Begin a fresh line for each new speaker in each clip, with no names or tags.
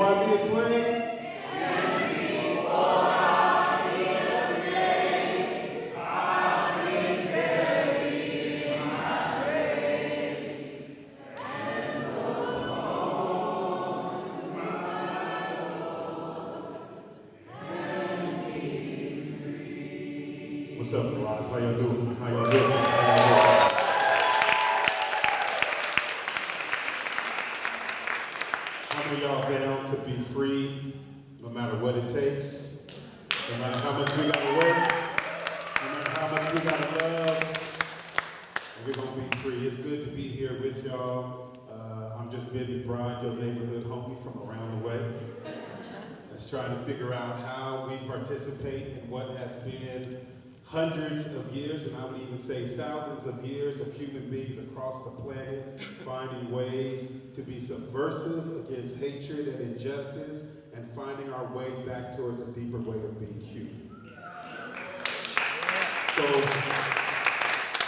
before I be a slave? What's up, Garage? How y'all doing? How y'all doing? How many of y'all down to be free, no matter what it takes? No matter how much we gotta work, no matter how much we gotta love, we're gonna be free. It's good to be here with y'all. I'm just Ben McBride, your neighborhood homie from around the way. Let's try to figure out how we participate in what has been hundreds of years, and I would even say thousands of years of human beings across the planet finding ways to be subversive against hatred and injustice and finding our way back towards a deeper way of being human. So,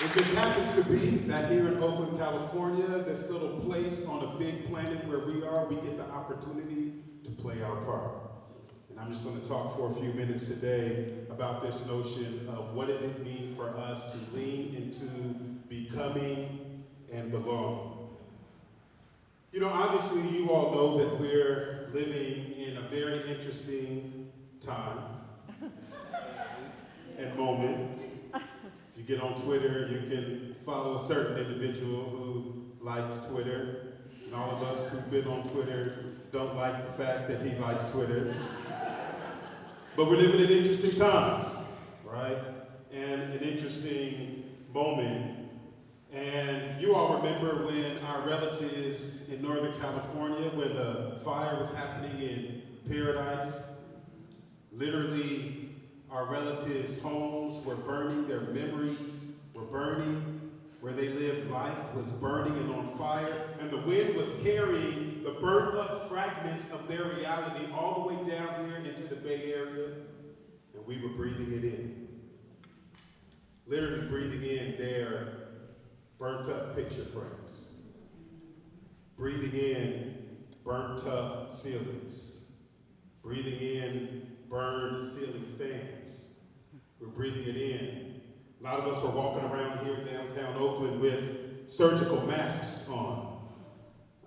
it just happens to be that here in Oakland, California, this little place on a big planet where we are, we get the opportunity to play our part. And I'm just going to talk for a few minutes today about this notion of what does it mean for us to lean into becoming and belonging. You know, obviously you all know that we're living in a very interesting time and moment. If you get on Twitter, you can follow a certain individual who likes Twitter. And all of us who've been on Twitter don't like the fact that he likes Twitter. But we're living in interesting times, right? And an interesting moment. And you all remember when our relatives in Northern California, when the fire was happening in Paradise, literally our relatives' homes were burning, their memories were burning, where they lived life was burning and on fire, and the wind was carrying the burnt up fragments of their reality all the way down here into the Bay Area, and we were breathing it in. Literally breathing in their burnt up picture frames. Breathing in burnt up ceilings. Breathing in burned ceiling fans. We're breathing it in. A lot of us were walking around here in downtown Oakland with surgical masks on.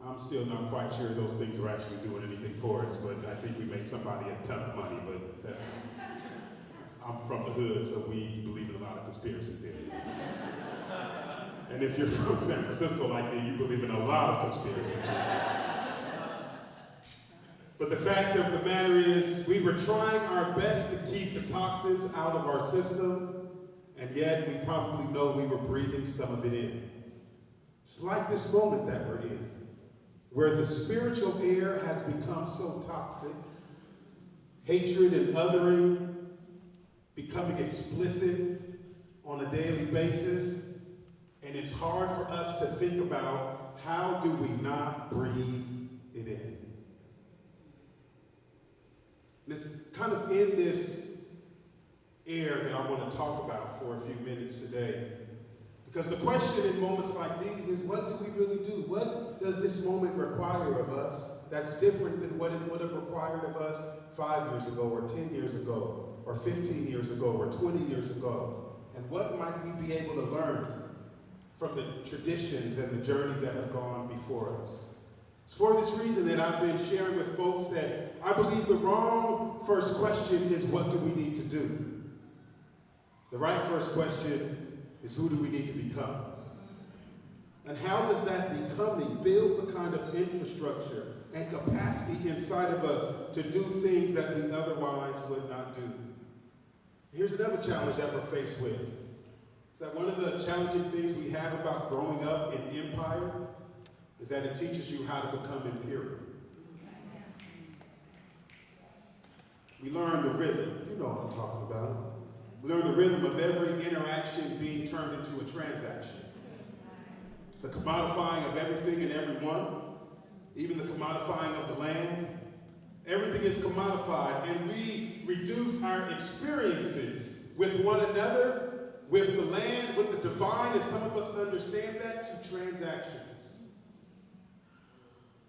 I'm still not quite sure those things are actually doing anything for us, but I think we make somebody a ton of money, but that's, I'm from the hood, so we believe in a lot of conspiracy theories. And if you're from San Francisco like me, you believe in a lot of conspiracy theories. But the fact of the matter is, we were trying our best to keep the toxins out of our system, and yet we probably know we were breathing some of it in. It's like this moment that we're in, where the spiritual air has become so toxic, hatred and othering becoming explicit on a daily basis, and it's hard for us to think about how do we not breathe it in. And it's kind of in this air that I want to talk about for a few minutes today. Because the question in moments like these is, what do we really do? What does this moment require of us that's different than what it would have required of us 5 years ago, or 10 years ago, or 15 years ago, or 20 years ago? And what might we be able to learn from the traditions and the journeys that have gone before us? It's for this reason that I've been sharing with folks that I believe the wrong first question is, what do we need to do? The right first question is, who do we need to become? And how does that becoming build the kind of infrastructure and capacity inside of us to do things that we otherwise would not do? Here's another challenge that we're faced with. Is that one of the challenging things we have about growing up in empire is that it teaches you how to become imperial. We learn the rhythm. You know what I'm talking about. We learn the rhythm of every interaction being turned into a transaction. The commodifying of everything and everyone, even the commodifying of the land. Everything is commodified, and we reduce our experiences with one another, with the land, with the divine, as some of us understand that, to transactions.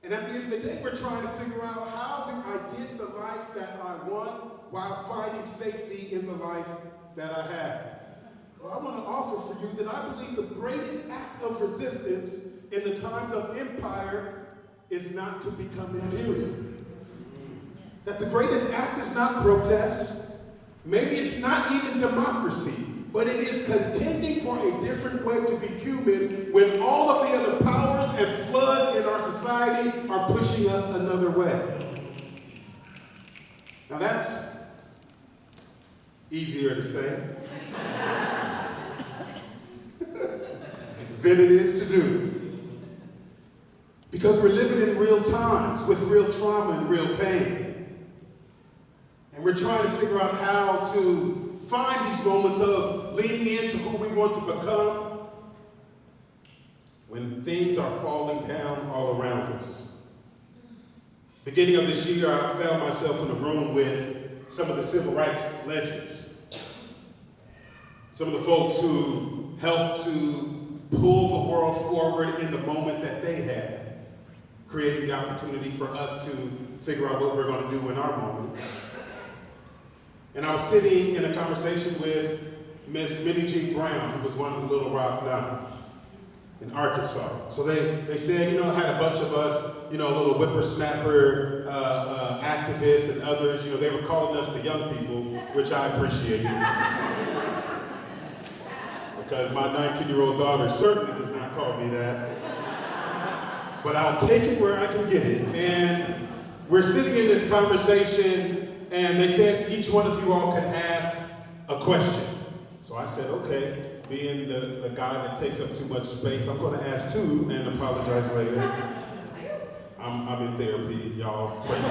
And at the end of the day, we're trying to figure out, how
while finding safety in the life that I have? Well, I want to offer for you that I believe the greatest act of resistance in the times of empire is not to become imperial. That the greatest act is not protest. Maybe it's not even democracy, but it is contending for a different way to be human when all of the other powers and floods in our society are pushing us another way. Now that's easier to say than it is to do. Because we're living in real times with real trauma and real pain. And we're trying to figure out how to find these moments of leaning into who we want to become when things are falling down all around us. Beginning of this year, I found myself in a room with some of the civil rights legends. Some of the folks who helped to pull the world forward in the moment that they had, creating the opportunity for us to figure out what we're going to do in our moment. And I was sitting in a conversation with Miss Minnie G. Brown, who was one of the Little Rock Nine in Arkansas. So they said, had a bunch of us, little whippersnapper activists and others, they were calling us the young people, which I appreciated. Because my 19-year-old daughter certainly does not call me that. But I'll take it where I can get it. And we're sitting in this conversation, and they said each one of you all could ask a question. So I said, okay, being the guy that takes up too much space, I'm going to ask two and apologize later. I'm in therapy, y'all. Pray for me.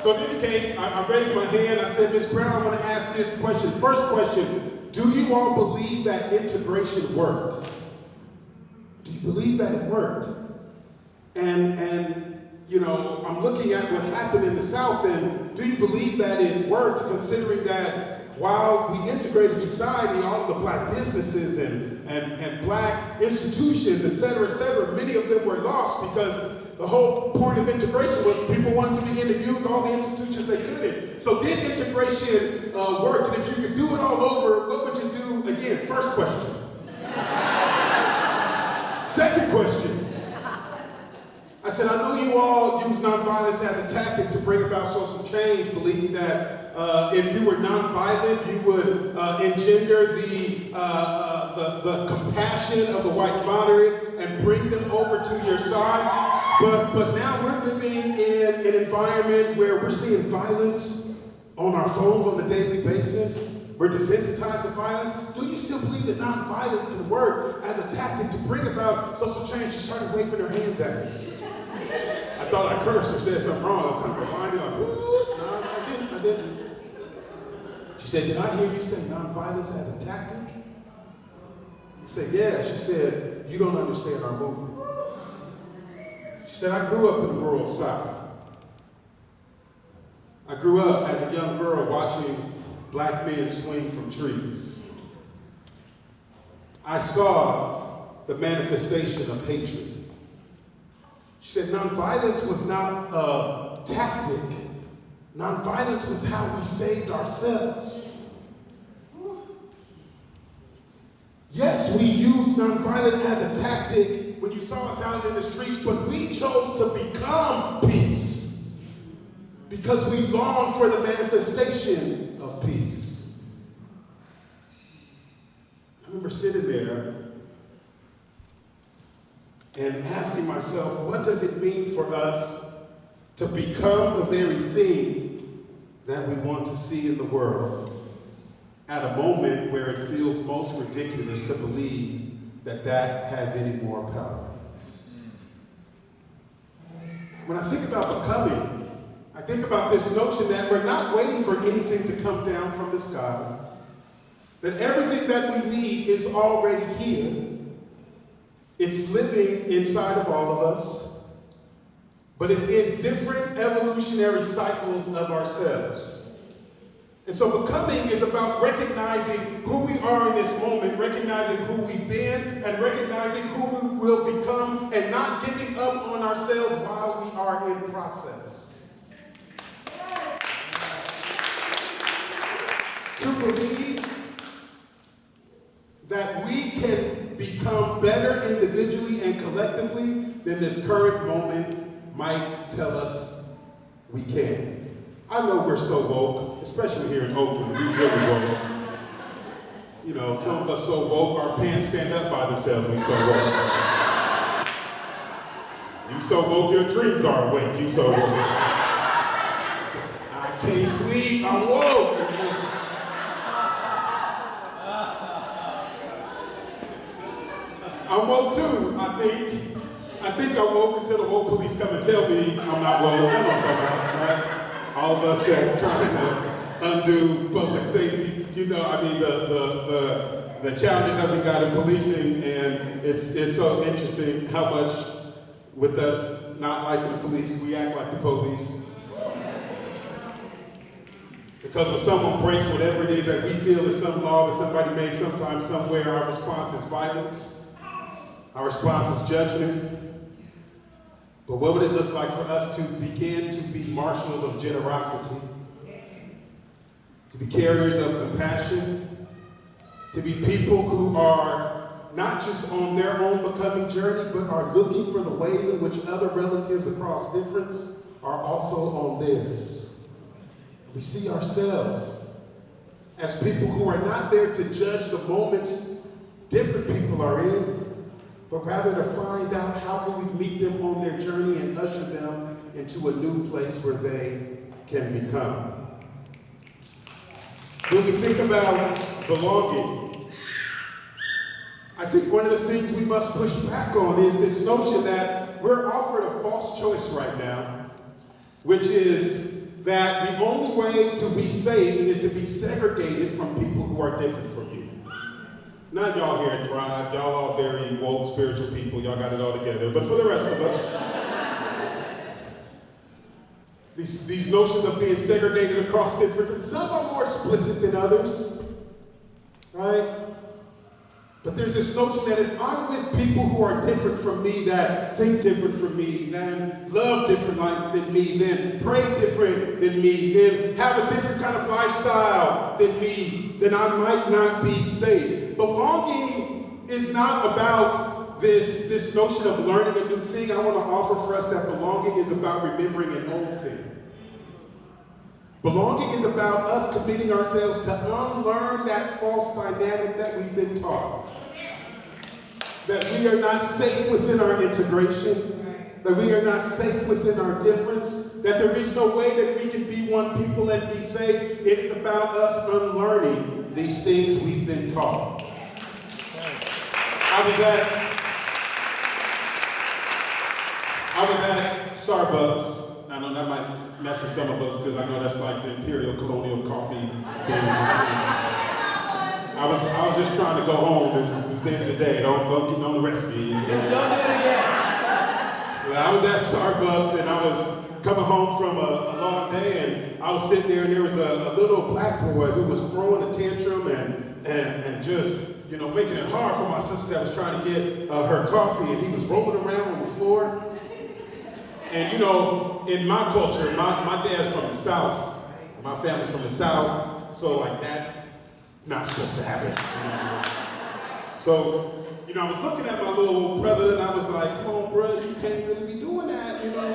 So in any case, I raised my hand. I said, Ms. Brown, I want to ask this question. First question, do you all believe that integration worked? Do you believe that it worked? And I'm looking at what happened in the South, and do you believe that it worked, considering that while we integrated society, all of the black businesses and black institutions, et cetera, many of them were lost because the whole point of integration was people wanted to begin to use all the institutions they could. So did integration work? And if you could do it all over, what would you do again? First question. Second question. I said, I know you all use nonviolence as a tactic to bring about social change, believing that if you were nonviolent, you would engender the compassion of the white moderate and bring them over to your side. But now we're living in an environment where we're seeing violence on our phones on a daily basis. We're desensitized to violence. Do you still believe that nonviolence can work as a tactic to bring about social change? She started waving her hands at me. I thought I cursed or said something wrong. I was kind of reminded, like, no, I didn't. She said, did I hear you say nonviolence as a tactic? I said, yeah. She said, you don't understand our movement. She said, I grew up in the rural South. I grew up as a young girl watching black men swing from trees. I saw the manifestation of hatred. She said, nonviolence was not a tactic. Nonviolence was how we saved ourselves. Yes, we used nonviolence as a tactic when you saw us out in the streets, but we chose to become peace because we long for the manifestation of peace. I remember sitting there and asking myself, what does it mean for us to become the very thing that we want to see in the world at a moment where it feels most ridiculous to believe that that has any more power? When I think about becoming, I think about this notion that we're not waiting for anything to come down from the sky, that everything that we need is already here. It's living inside of all of us, but it's in different evolutionary cycles of ourselves. And so becoming is about recognizing who we are in this moment, recognizing who we've been, and recognizing who we will become, and not giving up on ourselves while we are in process. believe that we can become better individually and collectively than this current moment might tell us we can. I know we're so woke, especially here in Oakland, we really woke. You know, some of us so woke, our pants stand up by themselves, we so woke. You so woke, your dreams are awake, you so woke. I can't sleep, I'm woke. I'm woke too, I think I'm woke until the woke police come and tell me I'm not woke. You know what I'm talking about, right? All of us that's trying to undo public safety, you know, I mean, the challenges that we got in policing, and it's so interesting how much with us not liking the police, we act like the police. Because when someone breaks whatever it is that we feel is some law that somebody made sometime, somewhere, our response is violence. Our response is judgment. But what would it look like for us to begin to be marshals of generosity? To be carriers of compassion? To be people who are not just on their own becoming journey, but are looking for the ways in which other relatives across difference are also on theirs. We see ourselves as people who are not there to judge the moments different people are in, but rather to find out how can we meet them on their journey and usher them into a new place where they can become. When we think about belonging, I think one of the things we must push back on is this notion that we're offered a false choice right now, which is that the only way to be safe is to be segregated from people who are different from you. Not y'all here at Thrive, y'all all very woke, spiritual people, y'all got it all together. But for the rest of us, these notions of being segregated across difference, and some are more explicit than others, right? But there's this notion that if I'm with people who are different from me, that think different from me, then love different than me, then pray different than me, then have a different kind of lifestyle than me, then I might not be safe. Belonging is not about this notion of learning a new thing. I want to offer for us that belonging is about remembering an old thing. Belonging is about us committing ourselves to unlearn that false dynamic that we've been taught. That we are not safe within our integration, that we are not safe within our difference, that there is no way that we can be one people and be safe. It is about us unlearning these things we've been taught. I was at Starbucks. I know that might mess with some of us because I know that's like the imperial colonial coffee thing. I was just trying to go home. It was the end of the day. Don't arrest me. Don't do it again. Well, I was at Starbucks and I was coming home from a long day, and I was sitting there, and there was a little black boy who was throwing a tantrum and just, you know, making it hard for my sister that was trying to get her coffee, and he was rolling around on the floor. And you know, in my culture, my dad's from the South, my family's from the South, so like that, not supposed to happen. So, you know, I was looking at my little brother and I was like, come on, bro, you can't really be doing that, you know.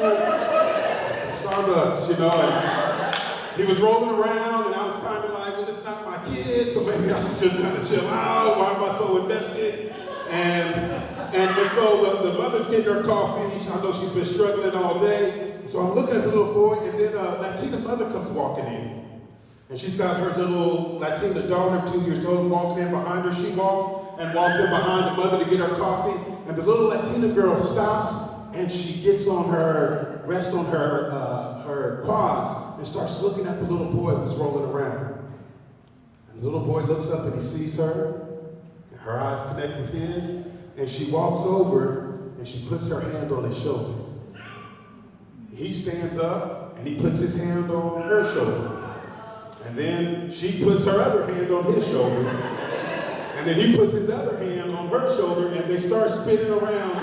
Starbucks, you know, and he was rolling around and I was kind of like, well, it's not my kid, so maybe I should just kind of chill out. Why am I so invested? And so the mother's getting her coffee. I know she's been struggling all day. So I'm looking at the little boy, and then a Latina mother comes walking in. And she's got her little Latina daughter, 2 years old, walking in behind her. She walks in behind the mother to get her coffee. And the little Latina girl stops, and she gets on her, rests on her quads, and starts looking at the little boy who's rolling around. And the little boy looks up and he sees her. Her eyes connect with his, and she walks over and she puts her hand on his shoulder. He stands up and he puts his hand on her shoulder. And then she puts her other hand on his shoulder. And then he puts his other hand on her shoulder, and they start spinning around.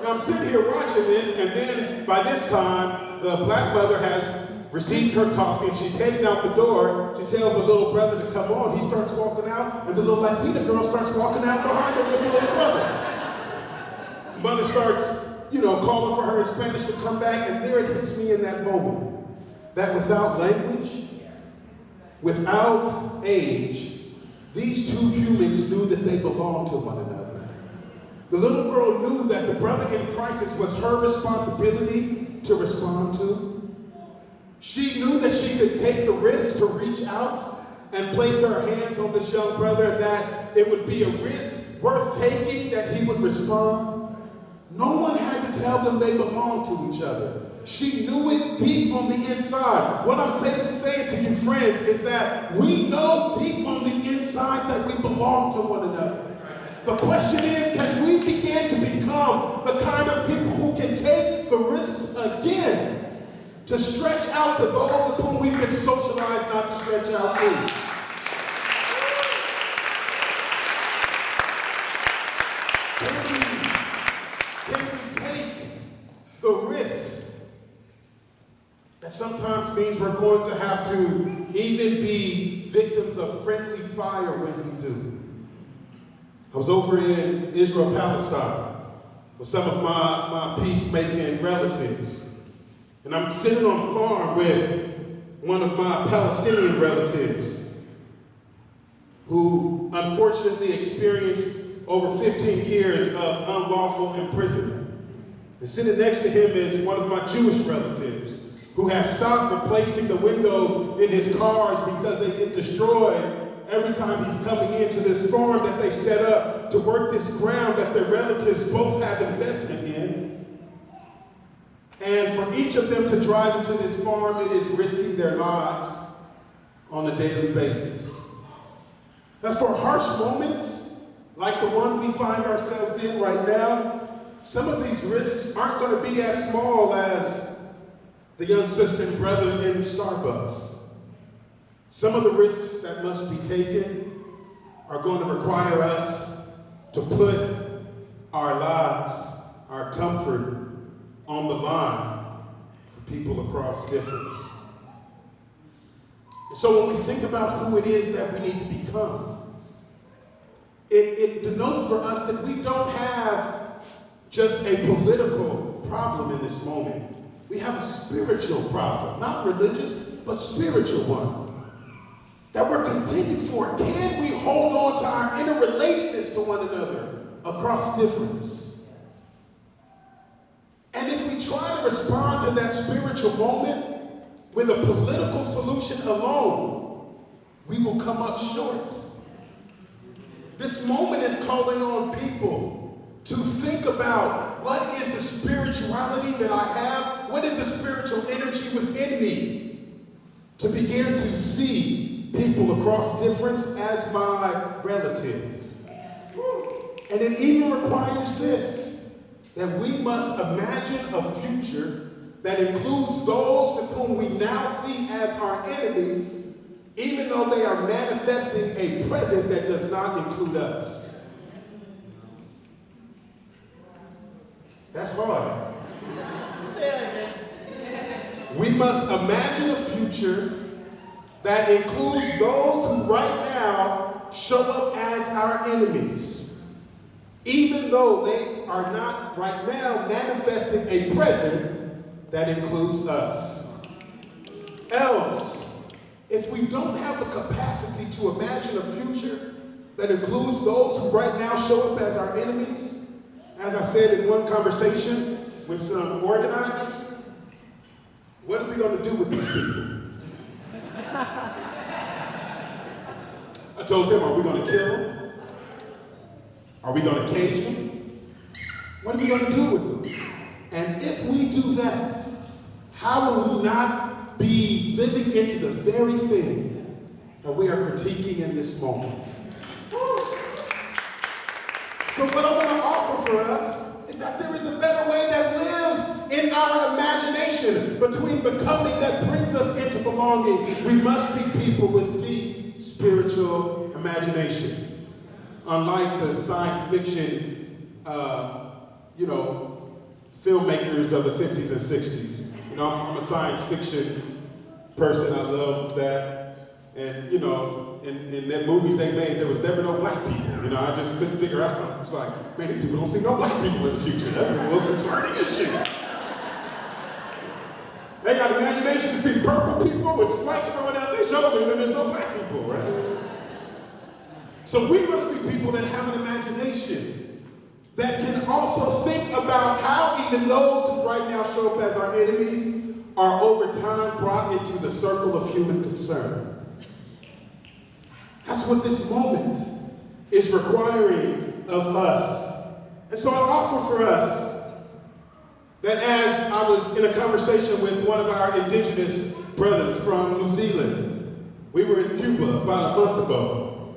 Now I'm sitting here watching this, and then by this time, the black mother has received her coffee and she's heading out the door. She tells the little brother to come on. He starts walking out, and the little Latina girl starts walking out behind her with the little brother. Mother starts, calling for her in Spanish to come back, and there it hits me in that moment that without language, without age, these two humans knew that they belonged to one another. The little girl knew that the brother in crisis was her responsibility to respond to. She knew that she could take the risk to reach out and place her hands on this young brother, that it would be a risk worth taking, that he would respond. No one had to tell them they belonged to each other. She knew it deep on the inside. What I'm saying to you, friends, is that we know deep on the inside that we belong to one another. The question is, can we begin to become the kind of people who can take the risks again to stretch out to those with whom we've been socialized not to stretch out to? Can we take the risks that sometimes means we're going to have to even be victims of friendly fire when we do? I was over in Israel, Palestine, with some of my peacemaking relatives. And I'm sitting on a farm with one of my Palestinian relatives who unfortunately experienced over 15 years of unlawful imprisonment. And sitting next to him is one of my Jewish relatives who have stopped replacing the windows in his cars because they get destroyed every time he's coming into this farm that they've set up to work this ground that their relatives both have investment in. And for each of them to drive into this farm, it is risking their lives on a daily basis. Now, for harsh moments, like the one we find ourselves in right now, some of these risks aren't going to be as small as the young sister and brother in Starbucks. Some of the risks that must be taken are going to require us to put our lives, our comfort on the line for people across difference. And so when we think about who it is that we need to become, it denotes for us that we don't have just a political problem in this moment. We have a spiritual problem, not religious, but spiritual one, that we're contending for. Can we hold on to our interrelatedness to one another across difference? And if we try to respond to that spiritual moment with a political solution alone, we will come up short. This moment is calling on people to think about, what is the spirituality that I have? What is the spiritual energy within me? To begin to see people across difference as my relative. And it even requires this, that we must imagine a future that includes those with whom we now see as our enemies, even though they are manifesting a present that does not include us. That's hard. We must imagine a future that includes those who right now show up as our enemies, even though they are not right now manifesting a present that includes us. Else, if we don't have the capacity to imagine a future that includes those who right now show up as our enemies, as I said in one conversation with some organizers, what are we going to do with these people? I told them, are we going to kill them? Are we going to cage them? What are we going to do with them? And if we do that, how will we not be living into the very thing that we are critiquing in this moment? So what I want to offer for us is that there is a better way that lives in our imagination between becoming that brings us into belonging. We must be people with deep spiritual imagination. Unlike the science fiction, filmmakers of the 50s and 60s. I'm a science fiction person. I love that. And, you know, in the movies they made, there was never no black people. You know, I just couldn't figure out. I was like, man, these people don't see no black people in the future. That's a little concerning issue. They got imagination to see purple people with spikes growing out their shoulders, and there's no black people, right? So we must be people that have an imagination that can also think about how even those who right now show up as our enemies are over time brought into the circle of human concern. That's what this moment is requiring of us. And so I offer for us that as I was in a conversation with one of our indigenous brothers from New Zealand, we were in Cuba about a month ago,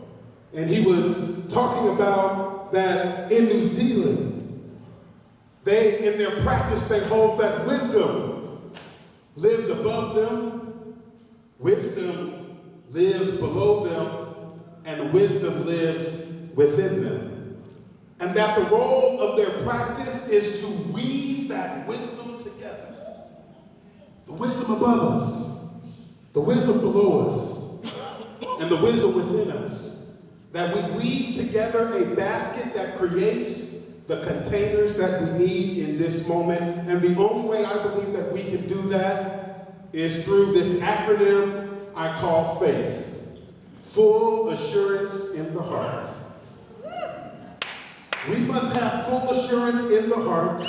and he was talking about that in New Zealand, in their practice, they hold that wisdom lives above them, wisdom lives below them, and wisdom lives within them. And that the role of their practice is to weave that wisdom together. The wisdom above us, the wisdom below us, and the wisdom within us. That we weave together a basket that creates the containers that we need in this moment. And the only way I believe that we can do that is through this acronym I call FAITH. Full assurance in the heart. We must have full assurance in the heart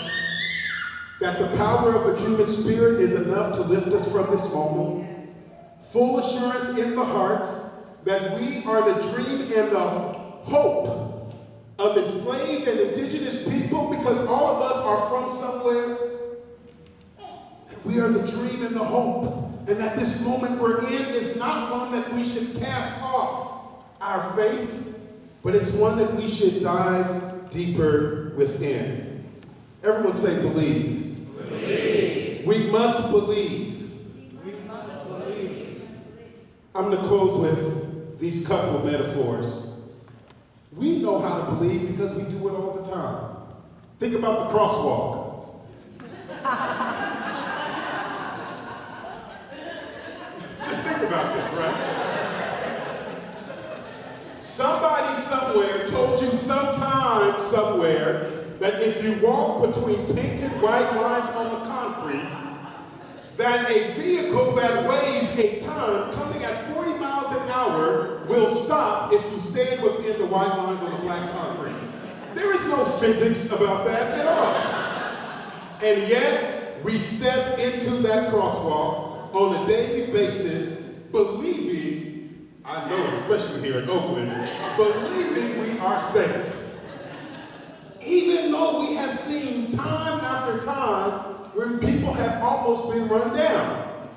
that the power of the human spirit is enough to lift us from this moment. Full assurance in the heart that we are the dream and the hope of enslaved and indigenous people, because all of us are from somewhere. That we are the dream and the hope, and that this moment we're in is not one that we should cast off our faith, but it's one that we should dive deeper within. Everyone say believe. Believe. We must believe. We must believe. I'm going to close with these couple of metaphors. We know how to believe because we do it all the time. Think about the crosswalk. Just think about this, right? Somebody somewhere told you sometime somewhere that if you walk between painted white lines on the concrete, that a vehicle that weighs a ton coming at 40 miles an hour will stop if you stand within the white lines on the black concrete. There is no physics about that at all. And yet, we step into that crosswalk on a daily basis, believing, I know, especially here in Oakland, believing we are safe. Even though we have seen time after time when people have almost been run down.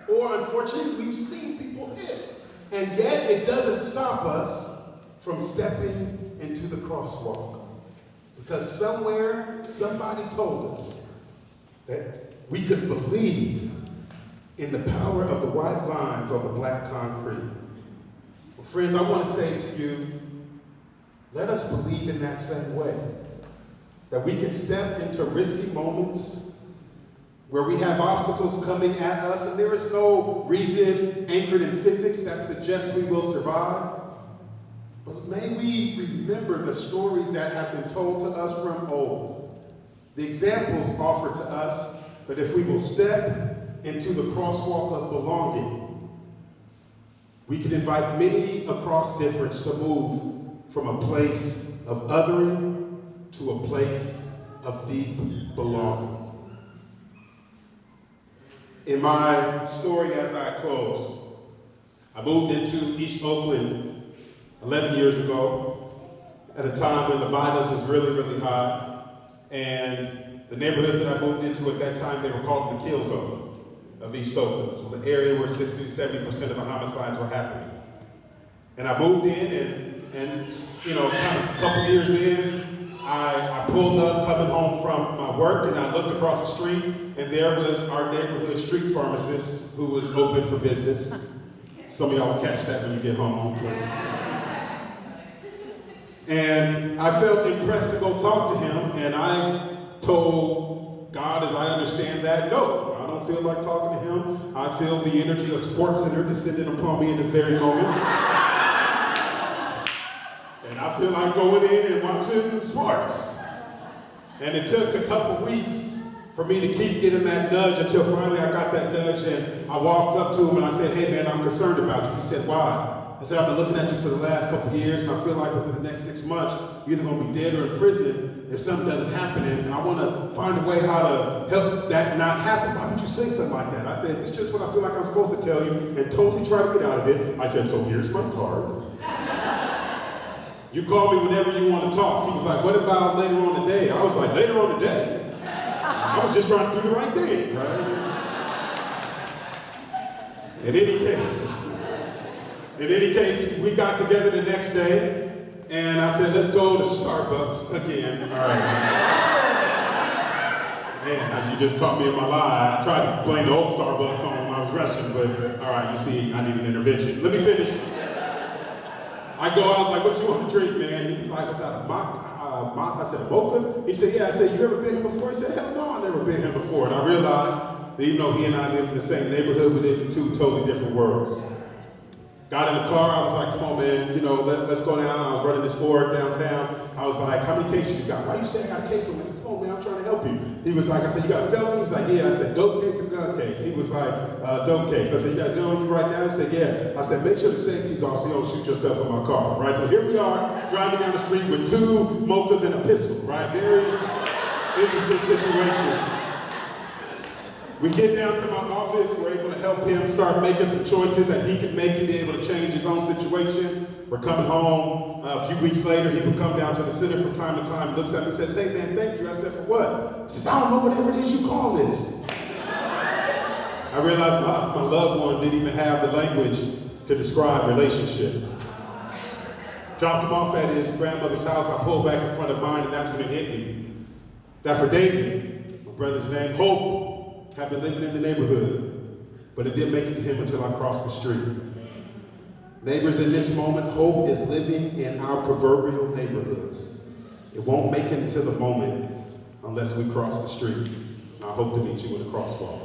Or unfortunately, we've seen people hit. And yet it doesn't stop us from stepping into the crosswalk. Because somewhere, somebody told us that we could believe in the power of the white lines on the black concrete. Well, friends, I want to say to you, let us believe in that same way. That we can step into risky moments where we have obstacles coming at us, and there is no reason anchored in physics that suggests we will survive. But may we remember the stories that have been told to us from old. The examples offered to us that if we will step into the crosswalk of belonging, we can invite many across difference to move from a place of othering to a place of deep belonging. In my story as I close, I moved into East Oakland 11 years ago at a time when the violence was really, really high. And the neighborhood that I moved into at that time, they were called the kill zone of East Oakland. It was the area where 60 to 70% of the homicides were happening. And I moved in and you know, kind of a couple years in, I pulled up coming home from my work, and I looked across the street, and there was our neighborhood street pharmacist who was open for business. Some of y'all will catch that when you get home. And I felt impressed to go talk to him, and I told God, as I understand that, no, I don't feel like talking to him. I feel the energy of Sports Center descending upon me in this very moment. And I feel like going in and watching sports. And it took a couple weeks for me to keep getting that nudge until finally I got that nudge and I walked up to him and I said, hey man, I'm concerned about you. He said, why? I said, I've been looking at you for the last couple of years and I feel like within the next 6 months, you're either gonna be dead or in prison if something doesn't happen, and I wanna find a way how to help that not happen. Why would you say something like that? I said, it's just what I feel like I'm supposed to tell you and totally try to get out of it. I said, so here's my card. You call me whenever you want to talk. He was like, what about later on today? I was like, later on today? I was just trying to do the right thing, right? In any case, we got together the next day, and I said, let's go to Starbucks again. All right. Man, you just caught me in my lie. I tried to blame the old Starbucks on when I was rushing, but all right, you see, I need an intervention. Let me finish. I was like, what you want to drink, man? He was like, what's that, a mock? I said, a mocha? He said, yeah. I said, you ever been here before? He said, hell no, I've never been here before. And I realized that even though he and I lived in the same neighborhood, we lived in two totally different worlds. Got in the car, I was like, come on, man, let's go down. I was running this board downtown. I was like, how many cases you got? Why you saying I got a case on me? I said, come on, man, I'm trying to help you. He was like, I said, you got a felony? He was like, yeah. I said, dope case or gun case? He was like, dope case. I said, you got a gun on you right now? He said, yeah. I said, make sure the safety's off so you don't shoot yourself in my car, right? So here we are, driving down the street with 2 mochas and a pistol, right? Very interesting situation. We get down to my office, we're able to help him start making some choices that he could make to be able to change his own situation. We're coming home. A few weeks later, he would come down to the center from time to time, looks at me and says, hey man, thank you. I said, for what? He says, I don't know whatever it is you call this. I realized my loved one didn't even have the language to describe relationship. Dropped him off at his grandmother's house. I pulled back in front of mine, and that's when it hit me. That for David, my brother's name, Hope, had been living in the neighborhood, but it didn't make it to him until I crossed the street. Neighbors, in this moment, Hope is living in our proverbial neighborhoods. It won't make it until the moment unless we cross the street. I hope to meet you in the crosswalk.